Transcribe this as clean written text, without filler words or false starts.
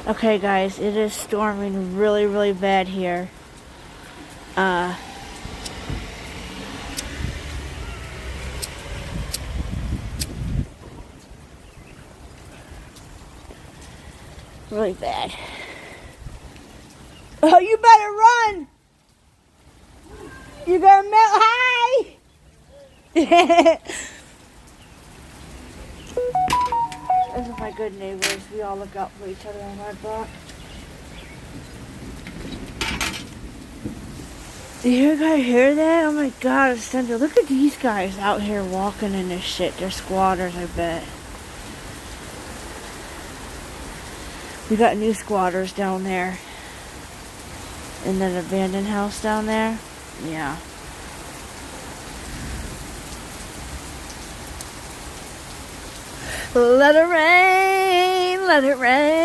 Okay, guys, it is storming really, really bad here. Really bad. Oh, you better run! You're gonna melt. Hi! Those are my good neighbors. We all look out for each other on our block. Do you guys hear that? Oh my god, it's thunder. Look at these guys out here walking in this shit. They're squatters, I bet. We got new squatters down there. In that abandoned house down there. Yeah. Let it rain, let it rain.